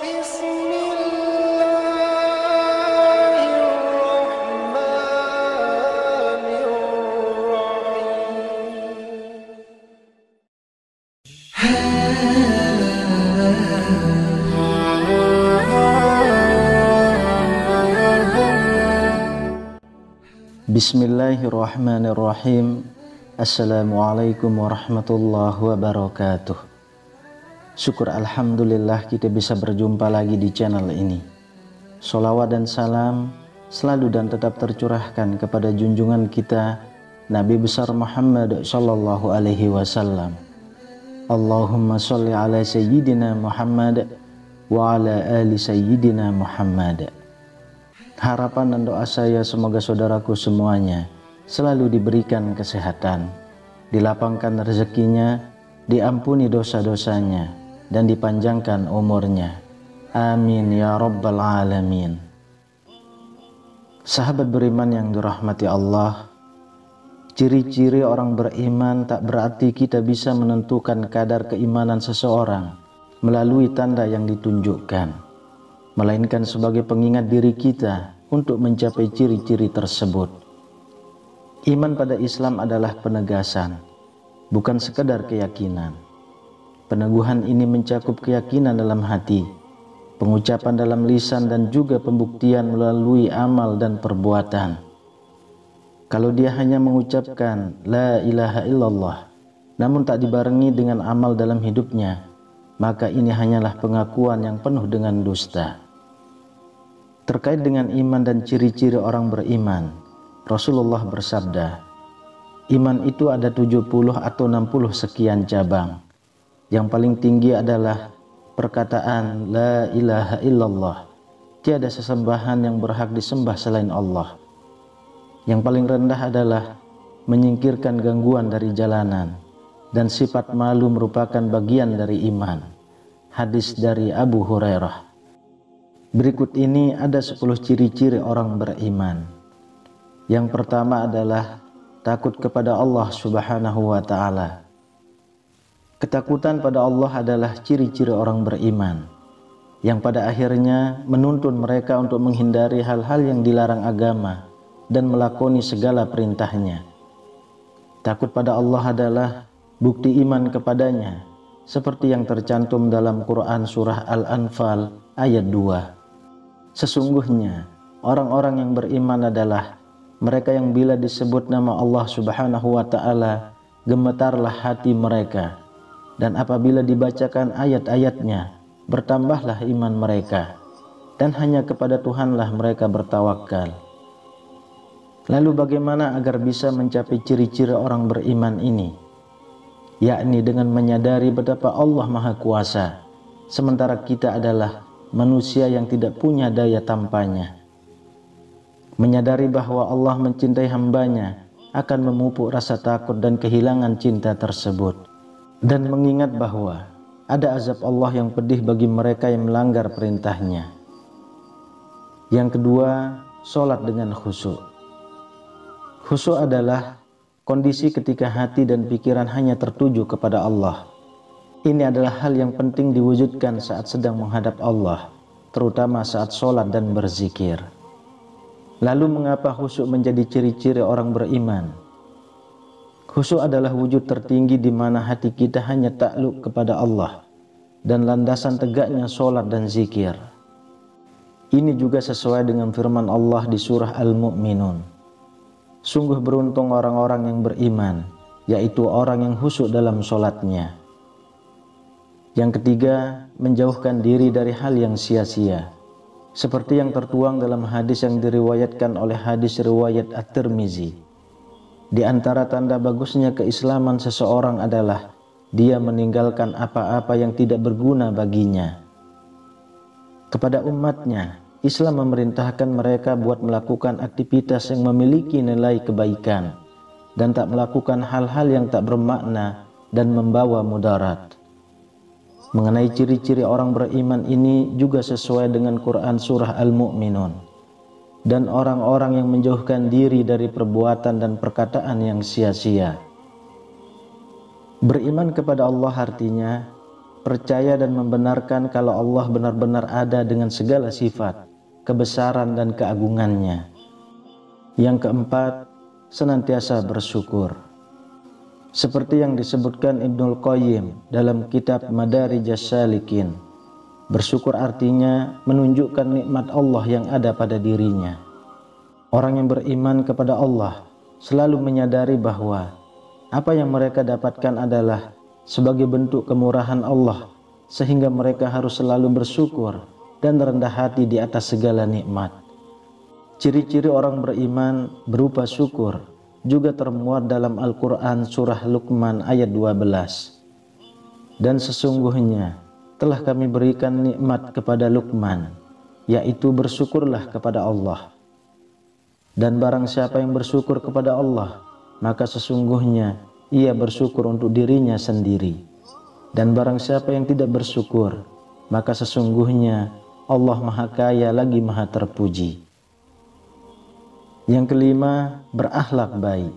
بسم الله الرحمن الرحيم. Bismillahirrahmanirrahim. Assalamualaikum warahmatullahi wabarakatuh. Syukur alhamdulillah kita bisa berjumpa lagi di channel ini. Sholawat dan salam selalu dan tetap tercurahkan kepada junjungan kita Nabi besar Muhammad sallallahu alaihi wasallam. Allahumma sholli ala sayyidina Muhammad wa ala ali sayyidina Muhammad. Harapan dan doa saya semoga saudaraku semuanya selalu diberikan kesehatan, dilapangkan rezekinya, diampuni dosa-dosanya, dan dipanjangkan umurnya. Amin ya rabbal alamin. Sahabat beriman yang dirahmati Allah, ciri-ciri orang beriman tak berarti kita bisa menentukan kadar keimanan seseorang melalui tanda yang ditunjukkan, melainkan sebagai pengingat diri kita untuk mencapai ciri-ciri tersebut. Iman pada Islam adalah penegasan, bukan sekedar keyakinan. Peneguhan ini mencakup keyakinan dalam hati, pengucapan dalam lisan, dan juga pembuktian melalui amal dan perbuatan. Kalau dia hanya mengucapkan la ilaha illallah namun tak dibarengi dengan amal dalam hidupnya, maka ini hanyalah pengakuan yang penuh dengan dusta. Terkait dengan iman dan ciri-ciri orang beriman, Rasulullah bersabda, iman itu ada 70 atau 60 sekian cabang. Yang paling tinggi adalah perkataan la ilaha illallah, tiada sesembahan yang berhak disembah selain Allah. Yang paling rendah adalah menyingkirkan gangguan dari jalanan, dan sifat malu merupakan bagian dari iman. Hadis dari Abu Hurairah. Berikut ini ada 10 ciri-ciri orang beriman. Yang pertama adalah takut kepada Allah Subhanahu wa ta'ala. Ketakutan pada Allah adalah ciri-ciri orang beriman, yang pada akhirnya menuntun mereka untuk menghindari hal-hal yang dilarang agama dan melakoni segala perintahnya. Takut pada Allah adalah bukti iman kepadanya, seperti yang tercantum dalam Quran Surah Al-Anfal ayat 2. Sesungguhnya orang-orang yang beriman adalah mereka yang bila disebut nama Allah Subhanahu wa ta'ala, gemetarlah hati mereka, dan apabila dibacakan ayat-ayatnya, bertambahlah iman mereka, dan hanya kepada Tuhanlah mereka bertawakal. Lalu bagaimana agar bisa mencapai ciri-ciri orang beriman ini? Yakni dengan menyadari betapa Allah Maha Kuasa, sementara kita adalah manusia yang tidak punya daya tampanya. Menyadari bahwa Allah mencintai hambanya akan memupuk rasa takut dan kehilangan cinta tersebut, dan mengingat bahwa ada azab Allah yang pedih bagi mereka yang melanggar perintahnya. Yang kedua, sholat dengan khusyuk. Khusyuk adalah kondisi ketika hati dan pikiran hanya tertuju kepada Allah. Ini adalah hal yang penting diwujudkan saat sedang menghadap Allah, terutama saat sholat dan berzikir. Lalu mengapa khusyuk menjadi ciri-ciri orang beriman? Khusyuk adalah wujud tertinggi di mana hati kita hanya takluk kepada Allah dan landasan tegaknya sholat dan zikir. Ini juga sesuai dengan firman Allah di surah Al-Mu'minun. Sungguh beruntung orang-orang yang beriman, yaitu orang yang khusyuk dalam sholatnya. Yang ketiga, menjauhkan diri dari hal yang sia-sia, seperti yang tertuang dalam hadis yang diriwayatkan oleh hadis riwayat At-Tirmizi. Di antara tanda bagusnya keislaman seseorang adalah dia meninggalkan apa-apa yang tidak berguna baginya. Kepada umatnya, Islam memerintahkan mereka buat melakukan aktivitas yang memiliki nilai kebaikan dan tak melakukan hal-hal yang tak bermakna dan membawa mudarat. Mengenai ciri-ciri orang beriman ini juga sesuai dengan Quran Surah Al-Mu'minun. Dan orang-orang yang menjauhkan diri dari perbuatan dan perkataan yang sia-sia. Beriman kepada Allah artinya percaya dan membenarkan kalau Allah benar-benar ada dengan segala sifat, kebesaran dan keagungannya. Yang keempat, senantiasa bersyukur. Seperti yang disebutkan Ibnul Qayyim dalam kitab Madarijas Salikin, bersyukur artinya menunjukkan nikmat Allah yang ada pada dirinya. Orang yang beriman kepada Allah selalu menyadari bahwa apa yang mereka dapatkan adalah sebagai bentuk kemurahan Allah, sehingga mereka harus selalu bersyukur dan rendah hati di atas segala nikmat. Ciri-ciri orang beriman berupa syukur juga termuat dalam Al-Quran surah Luqman ayat 12. Dan sesungguhnya telah kami berikan nikmat kepada Luqman, yaitu bersyukurlah kepada Allah. Dan barang siapa yang bersyukur kepada Allah, maka sesungguhnya ia bersyukur untuk dirinya sendiri. Dan barang siapa yang tidak bersyukur, maka sesungguhnya Allah Maha Kaya lagi Maha Terpuji. Yang kelima, berakhlak baik.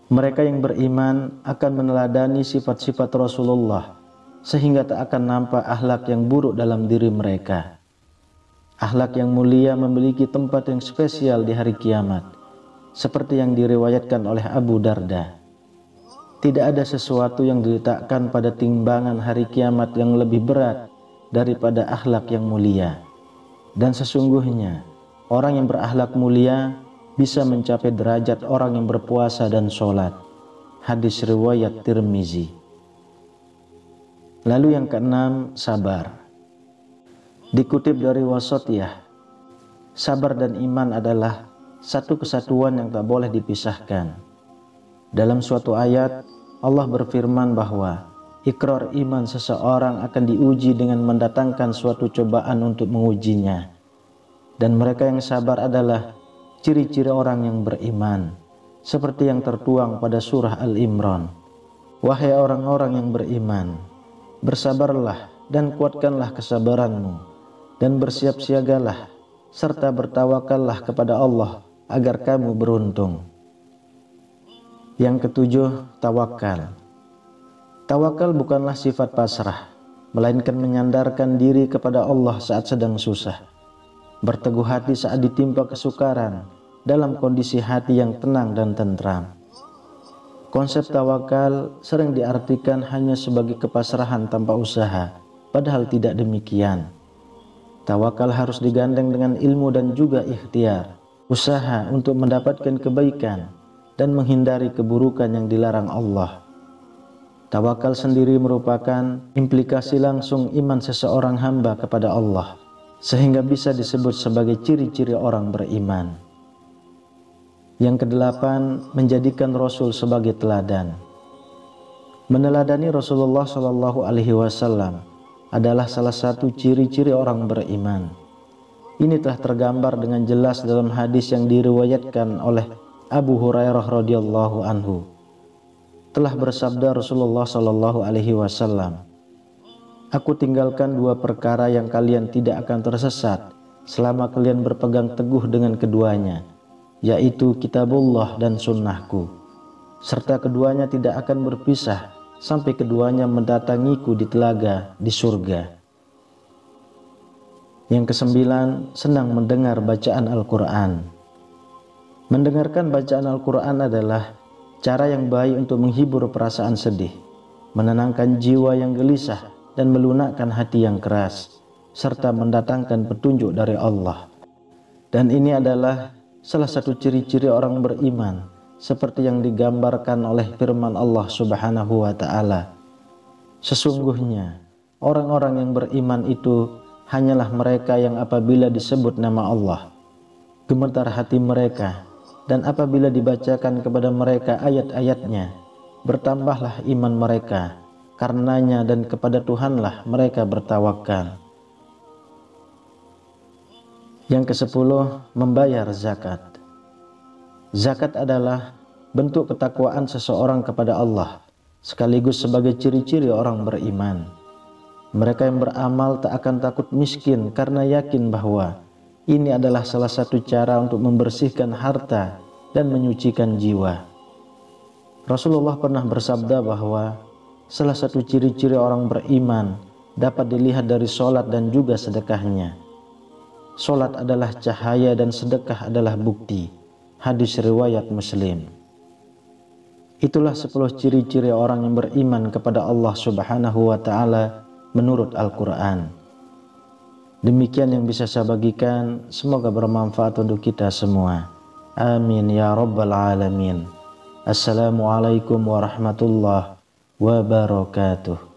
Mereka yang beriman akan meneladani sifat-sifat Rasulullah, sehingga tak akan nampak akhlak yang buruk dalam diri mereka. Akhlak yang mulia memiliki tempat yang spesial di hari kiamat, seperti yang diriwayatkan oleh Abu Darda. Tidak ada sesuatu yang diletakkan pada timbangan hari kiamat yang lebih berat daripada akhlak yang mulia. Dan sesungguhnya orang yang berakhlak mulia bisa mencapai derajat orang yang berpuasa dan sholat. Hadis riwayat Tirmizi. Lalu yang keenam, sabar. Dikutip dari Wasatiyah, sabar dan iman adalah satu kesatuan yang tak boleh dipisahkan. Dalam suatu ayat, Allah berfirman bahwa ikrar iman seseorang akan diuji dengan mendatangkan suatu cobaan untuk mengujinya. Dan mereka yang sabar adalah ciri-ciri orang yang beriman, seperti yang tertuang pada surah Al-Imran. Wahai orang-orang yang beriman, bersabarlah dan kuatkanlah kesabaranmu, dan bersiap-siagalah serta bertawakallah kepada Allah agar kamu beruntung. Yang ketujuh, tawakal. Tawakal bukanlah sifat pasrah, melainkan menyandarkan diri kepada Allah saat sedang susah, berteguh hati saat ditimpa kesukaran, dalam kondisi hati yang tenang dan tentram. Konsep tawakal sering diartikan hanya sebagai kepasrahan tanpa usaha, padahal tidak demikian. Tawakal harus digandeng dengan ilmu dan juga ikhtiar, usaha untuk mendapatkan kebaikan dan menghindari keburukan yang dilarang Allah. Tawakal sendiri merupakan implikasi langsung iman seseorang hamba kepada Allah, sehingga bisa disebut sebagai ciri-ciri orang beriman. Yang kedelapan, menjadikan Rasul sebagai teladan. Meneladani Rasulullah SAW adalah salah satu ciri-ciri orang beriman. Ini telah tergambar dengan jelas dalam hadis yang diriwayatkan oleh Abu Hurairah radhiyallahu anhu. Telah bersabda Rasulullah SAW, "Aku tinggalkan dua perkara yang kalian tidak akan tersesat selama kalian berpegang teguh dengan keduanya, yaitu kitabullah dan sunnahku, serta keduanya tidak akan berpisah sampai keduanya mendatangiku di telaga di surga." Yang kesembilan, senang mendengar bacaan Al-Quran. Mendengarkan bacaan Al-Quran adalah cara yang baik untuk menghibur perasaan sedih, menenangkan jiwa yang gelisah dan melunakkan hati yang keras, serta mendatangkan petunjuk dari Allah. Dan ini adalah salah satu ciri-ciri orang beriman, seperti yang digambarkan oleh firman Allah Subhanahu wa Ta'ala. Sesungguhnya orang-orang yang beriman itu hanyalah mereka yang apabila disebut nama Allah, gemetar hati mereka, dan apabila dibacakan kepada mereka ayat-ayatnya, bertambahlah iman mereka, karenanya dan kepada Tuhanlah mereka bertawakal. Yang ke-10, membayar zakat. Zakat adalah bentuk ketakwaan seseorang kepada Allah, sekaligus sebagai ciri-ciri orang beriman. Mereka yang beramal tak akan takut miskin karena yakin bahwa ini adalah salah satu cara untuk membersihkan harta dan menyucikan jiwa. Rasulullah pernah bersabda bahwa Salah satu ciri-ciri orang beriman dapat dilihat dari sholat dan juga sedekahnya. Sholat adalah cahaya dan sedekah adalah bukti. Hadis riwayat Muslim. Itulah 10 ciri-ciri orang yang beriman kepada Allah Subhanahu wa Ta'ala menurut Al-Quran. Demikian yang bisa saya bagikan, semoga bermanfaat untuk kita semua. Amin ya rabbal alamin. Assalamualaikum warahmatullahi wabarakatuh.